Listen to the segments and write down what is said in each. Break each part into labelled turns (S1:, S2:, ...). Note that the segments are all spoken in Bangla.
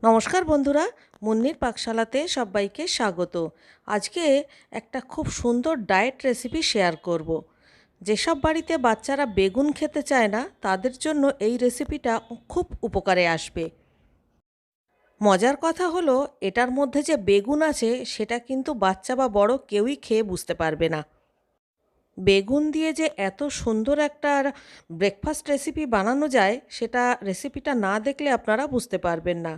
S1: নমস্কার বন্ধুরা, মুন্নির পাকশালাতে সবাইকে স্বাগত। আজকে একটা খুব সুন্দর ডায়েট রেসিপি শেয়ার করব। যেসব বাড়িতে বাচ্চারা বেগুন খেতে চায় না তাদের জন্য এই রেসিপিটা খুব উপকারে আসবে। মজার কথা হলো, এটার মধ্যে যে বেগুন আছে সেটা কিন্তু বাচ্চা বা বড় কেউই খেয়ে বুঝতে পারবে না। বেগুন দিয়ে যে এত সুন্দর একটা ব্রেকফাস্ট রেসিপি বানানো যায় সেটা রেসিপিটা না দেখলে আপনারা বুঝতে পারবেন না।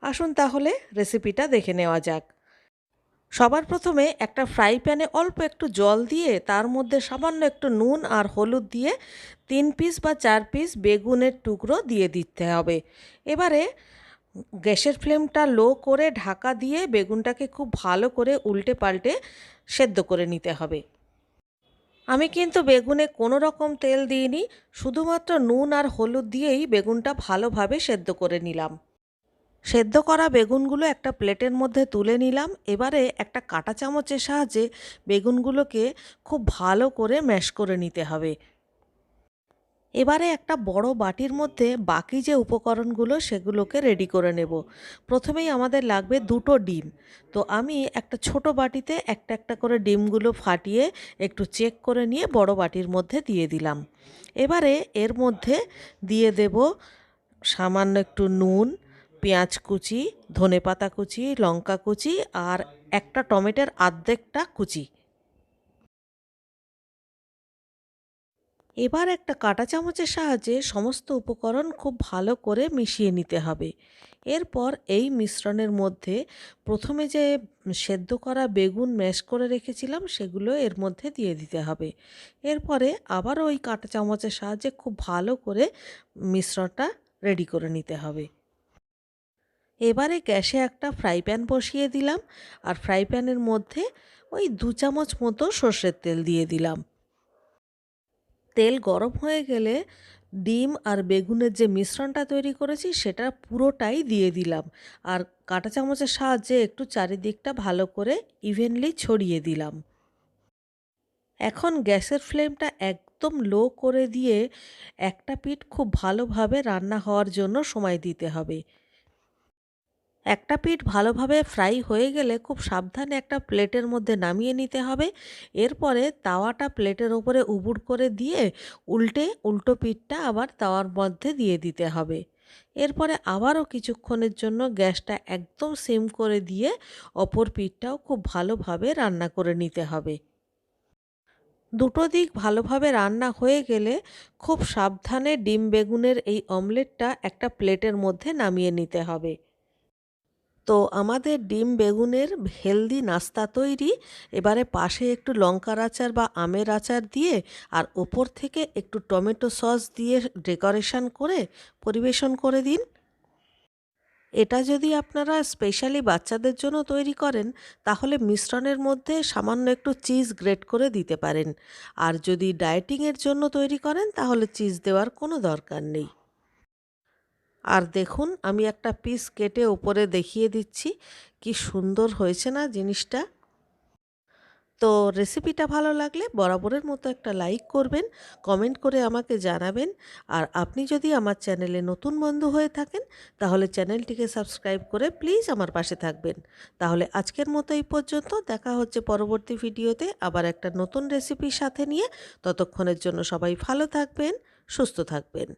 S1: আসুন তাহলে রেসিপিটা দেখে নেওয়া যাক। সবার প্রথমে একটা ফ্রাই প্যানে অল্প একটু জল দিয়ে তার মধ্যে সামান্য একটু নুন আর হলুদ দিয়ে 3 পিস বা 4 পিস বেগুনের টুকরো দিয়ে দিতে হবে। এবারে গ্যাসের ফ্লেমটা লো করে ঢাকা দিয়ে বেগুনটাকে খুব ভালো করে উল্টে পাল্টে সেদ্ধ করে নিতে হবে। আমি কিন্তু বেগুনে কোনো রকম তেল দিইনি, শুধুমাত্র নুন আর হলুদ দিয়েই বেগুনটা ভালোভাবে সেদ্ধ করে নিলাম। সেদ্ধ করা বেগুনগুলো একটা প্লেটের মধ্যে তুলে নিলাম। এবারে একটা কাঁটা চামচের সাহায্যে বেগুনগুলোকে খুব ভালো করে ম্যাশ করে নিতে হবে। এবারে একটা বড় বাটির মধ্যে বাকি যে উপকরণগুলো সেগুলোকে রেডি করে নেব। প্রথমেই আমাদের লাগবে 2টো ডিম। তো আমি একটা ছোট বাটিতে একটা একটা করে ডিমগুলো ফাটিয়ে একটু চেক করে নিয়ে বড় বাটির মধ্যে দিয়ে দিলাম। এবারে এর মধ্যে দিয়ে দেব সামান্য একটু নুন, পেঁয়াজ কুচি, ধনেপাতা কুচি, লঙ্কা কুচি আর একটা টমেটোর অর্ধেকটা কুচি। এবার একটা কাঁটা চামচের সাহায্যে সমস্ত উপকরণ খুব ভালো করে মিশিয়ে নিতে হবে। এরপর এই মিশ্রণের মধ্যে প্রথমে যে সেদ্ধ করা বেগুন ম্যাশ করে রেখেছিলাম সেগুলো এর মধ্যে দিয়ে দিতে হবে। এরপরে আবার ওই কাঁটা চামচের সাহায্যে খুব ভালো করে মিশ্রণটা রেডি করে নিতে হবে। এবারে গ্যাসে একটা ফ্রাই প্যান বসিয়ে দিলাম আর ফ্রাই প্যানের মধ্যে ওই 2 চামচ মতো সর্ষের তেল দিয়ে দিলাম। তেল গরম হয়ে গেলে ডিম আর বেগুনের যে মিশ্রণটা তৈরি করেছি সেটা পুরোটাই দিয়ে দিলাম আর কাঁটা চামচের সাহায্যে একটু চারিদিকটা ভালো করে ইভেনলি ছড়িয়ে দিলাম। এখন গ্যাসের ফ্লেমটা একদম লো করে দিয়ে একটা পিঠ খুব ভালোভাবে রান্না হওয়ার জন্য সময় দিতে হবে। একটা পিঠ ভালোভাবে ফ্রাই হয়ে গেলে খুব সাবধানে একটা প্লেটের মধ্যে নামিয়ে নিতে হবে। এরপরে তাওয়াটা প্লেটের ওপরে উবুড় করে দিয়ে উল্টো পিঠটা আবার তাওয়ার মধ্যে দিয়ে দিতে হবে। এরপরে আবারও কিছুক্ষণের জন্য গ্যাসটা একদম সিম করে দিয়ে অপর পিঠটাও খুব ভালোভাবে রান্না করে নিতে হবে। দুটো দিক ভালোভাবে রান্না হয়ে গেলে খুব সাবধানে ডিম বেগুনের এই অমলেটটা একটা প্লেটের মধ্যে নামিয়ে নিতে হবে। তো আমাদের ডিম বেগুনের হেলদি নাস্তা তৈরি। এবারে পাশে একটু লঙ্কার আচার বা আমের আচার দিয়ে আর ওপর থেকে একটু টমেটো সস দিয়ে ডেকোরেশন করে পরিবেশন করে দিন। এটা যদি আপনারা স্পেশালি বাচ্চাদের জন্য তৈরি করেন তাহলে মিশ্রণের মধ্যে সামান্য একটু চিজ গ্রেট করে দিতে পারেন। আর যদি ডায়েটিংয়ের জন্য তৈরি করেন তাহলে চিজ দেওয়ার কোনো দরকার নেই। আর দেখুন, আমি একটা পিস কেটে ওপরে দেখিয়ে দিচ্ছি কি সুন্দর হয়েছে না জিনিসটা। তো রেসিপিটা ভালো লাগলে বরাবরের মতো একটা লাইক করবেন, কমেন্ট করে আমাকে জানাবেন। আর আপনি যদি আমার চ্যানেলে নতুন বন্ধু হয়ে থাকেন তাহলে চ্যানেলটিকে সাবস্ক্রাইব করে প্লিজ আমার পাশে থাকবেন। তাহলে আজকের মতো এই পর্যন্ত, দেখা হচ্ছে পরবর্তী ভিডিওতে আবার একটা নতুন রেসিপির সাথে নিয়ে। ততক্ষণের জন্য সবাই ভালো থাকবেন, সুস্থ থাকবেন।